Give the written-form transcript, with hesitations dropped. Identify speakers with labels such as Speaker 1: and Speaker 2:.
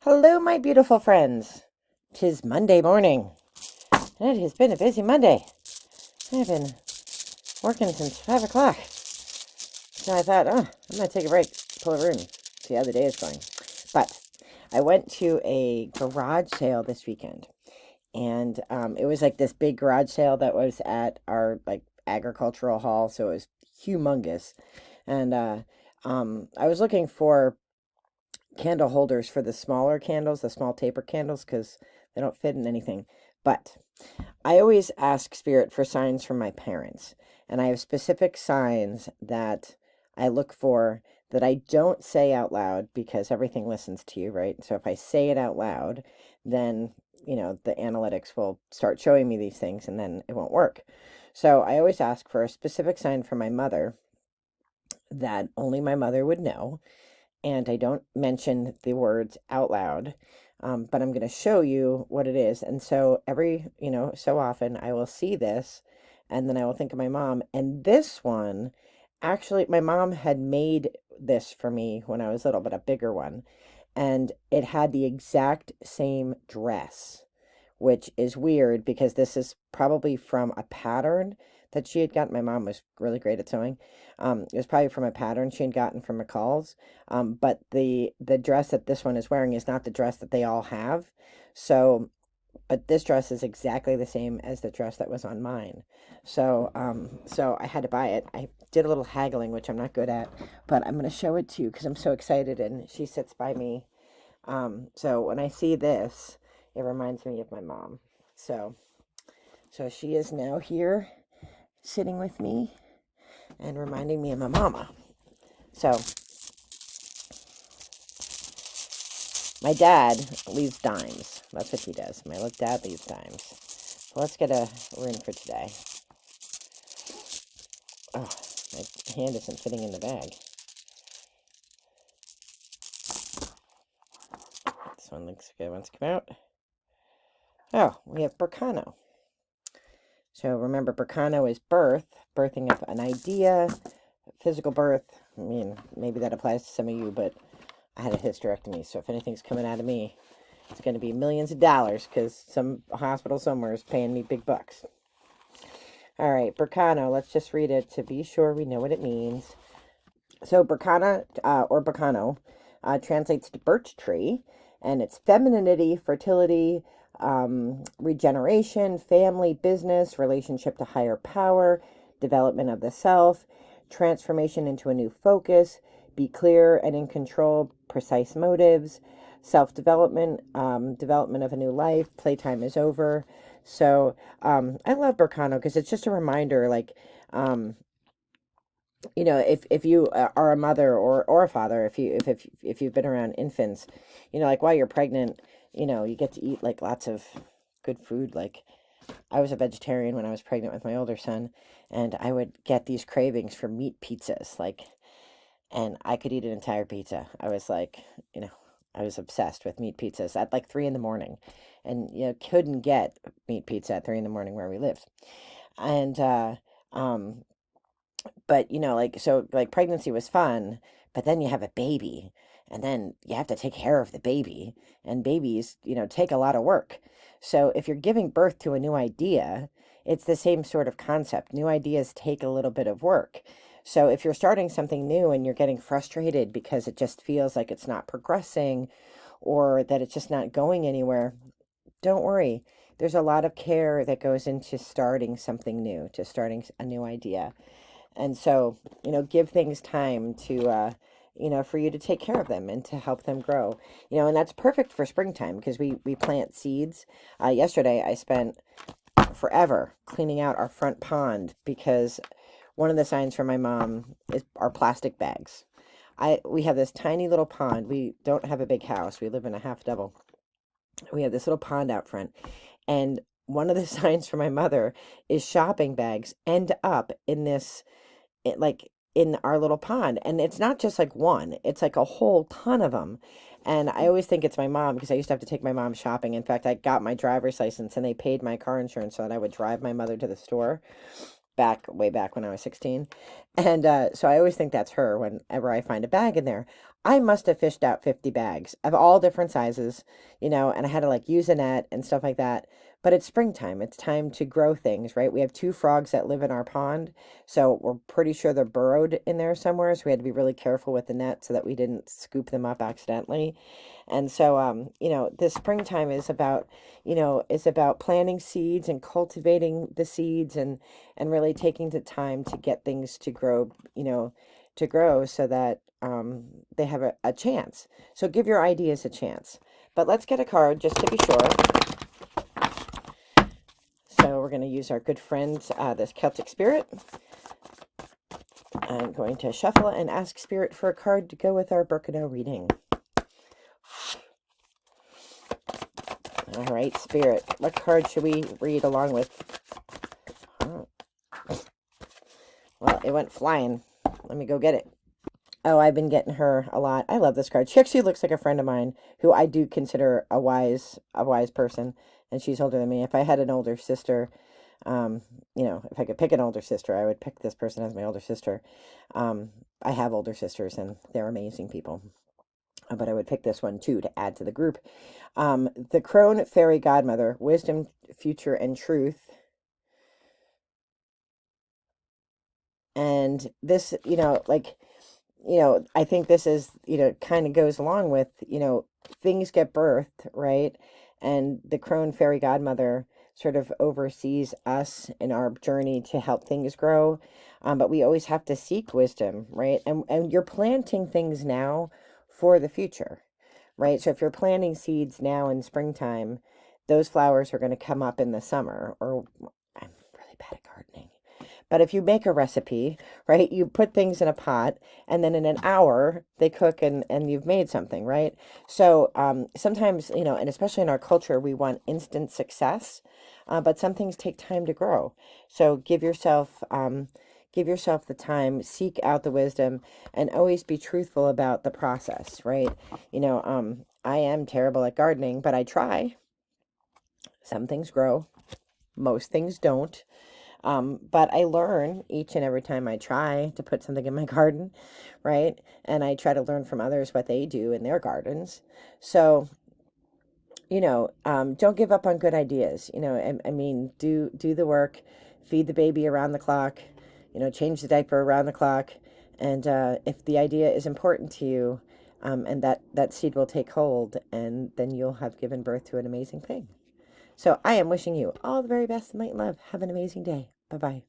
Speaker 1: Hello, my beautiful friends. 'Tis Monday morning, and it has been a busy Monday. I've been working since 5 o'clock. So I thought, I'm going to take a break, pull a Rune, see how the day is going. But I went to a garage sale this weekend, and it was like this big garage sale that was at our like agricultural hall, so it was humongous. And I was looking for candle holders for the smaller candles, the small taper candles, because they don't fit in anything. But I always ask Spirit for signs from my parents, and I have specific signs that I look for that I don't say out loud because everything listens to you, right? So if I say it out loud, then the analytics will start showing me these things, and then it won't work. So I always ask for a specific sign from my mother that only my mother would know, and I don't mention the words out loud, but I'm going to show you what it is. And so so often I will see this, and then I will think of my mom. And this one, actually, my mom had made this for me when I was little, but a bigger one. And it had the exact same dress, which is weird because this is probably from a pattern that she had gotten. My mom was really great at sewing. It was probably from a pattern she had gotten from McCall's. But the dress that this one is wearing is not the dress that they all have. So, but this dress is exactly the same as the dress that was on mine. So I had to buy it. I did a little haggling, which I'm not good at, but I'm going to show it to you because I'm so excited, and she sits by me. So when I see this, it reminds me of my mom. So, so she is now here sitting with me and reminding me of my mama. So my dad leaves dimes. That's what he does. My dad leaves dimes. So let's get a rune for today. Oh, my hand isn't fitting in the bag. This one looks good. One's come out. Oh, we have Berkano. So remember, Berkano is birthing of an idea, physical birth. I mean, maybe that applies to some of you, but I had a hysterectomy, so if anything's coming out of me, it's going to be millions of dollars because some hospital somewhere is paying me big bucks. All right, Berkano, let's just read it to be sure we know what it means. So Berkana, or Berkano, translates to birch tree, and it's femininity, fertility, regeneration, family, business, relationship to higher power, development of the self, transformation into a new focus, be clear and in control, precise motives, self-development, development of a new life, playtime is over. So I love Berkano because it's just a reminder, like, if you are a mother or a father, if you've been around infants, like while you're pregnant, you get to eat like lots of good food. Like I was a vegetarian when I was pregnant with my older son, and I would get these cravings for meat pizzas, and I could eat an entire pizza. I was like, I was obsessed with meat pizzas at like 3 in the morning, and couldn't get meat pizza at 3 in the morning where we lived. And um but like pregnancy was fun, but then you have a baby, and then you have to take care of the baby, and babies take a lot of work. So if you're giving birth to a new idea, it's the same sort of concept. New ideas take a little bit of work. So if you're starting something new and you're getting frustrated because it just feels like it's not progressing, or that it's just not going anywhere, don't worry. There's a lot of care that goes into starting something new, to starting a new idea. And so, give things time to, for you to take care of them and to help them grow. And that's perfect for springtime because we plant seeds. Yesterday, I spent forever cleaning out our front pond because one of the signs for my mom is our plastic bags. We have this tiny little pond. We don't have a big house. We live in a half double. We have this little pond out front, and one of the signs for my mother is shopping bags end up in this, like in our little pond. And it's not just like one, it's like a whole ton of them. And I always think it's my mom because I used to have to take my mom shopping. In fact, I got my driver's license and they paid my car insurance so that I would drive my mother to the store. way back when I was 16. And so I always think that's her whenever I find a bag in there. I must have fished out 50 bags of all different sizes, and I had to like use a net and stuff like that. But it's springtime. It's time to grow things, right? We have two frogs that live in our pond, so we're pretty sure they're burrowed in there somewhere. So we had to be really careful with the net so that we didn't scoop them up accidentally. And so, this springtime is about planting seeds and cultivating the seeds and really taking the time to get things to grow so that they have a chance. So give your ideas a chance. But let's get a card just to be sure. So we're going to use our good friend, this Celtic Spirit. I'm going to shuffle and ask Spirit for a card to go with our Berkano reading. All right, Spirit, what card should we read along with? Oh. Well, it went flying. Let me go get it. Oh, I've been getting her a lot. I love this card. She actually looks like a friend of mine who I do consider a wise person, and she's older than me. If I had an older sister, if I could pick an older sister, I would pick this person as my older sister. I have older sisters, and they're amazing people. But I would pick this one, too, to add to the group. The Crone Fairy Godmother, Wisdom, Future, and Truth. And this, I think this is, kind of goes along with, things get birthed, right? And the Crone Fairy Godmother sort of oversees us in our journey to help things grow. But we always have to seek wisdom, right? And you're planting things now for the future, right? So if you're planting seeds now in springtime, those flowers are going to come up in the summer. Or I'm really bad at gardening. But if you make a recipe, right, you put things in a pot and then in an hour they cook and you've made something, right? So sometimes, and especially in our culture, we want instant success, but some things take time to grow. So give yourself the time, seek out the wisdom, and always be truthful about the process, right? I am terrible at gardening, but I try. Some things grow, most things don't. But I learn each and every time I try to put something in my garden, right? And I try to learn from others what they do in their gardens. So, don't give up on good ideas. I mean, do the work, feed the baby around the clock, change the diaper around the clock. And if the idea is important to you, and that seed will take hold, and then you'll have given birth to an amazing thing. So I am wishing you all the very best in light and love. Have an amazing day. Bye-bye.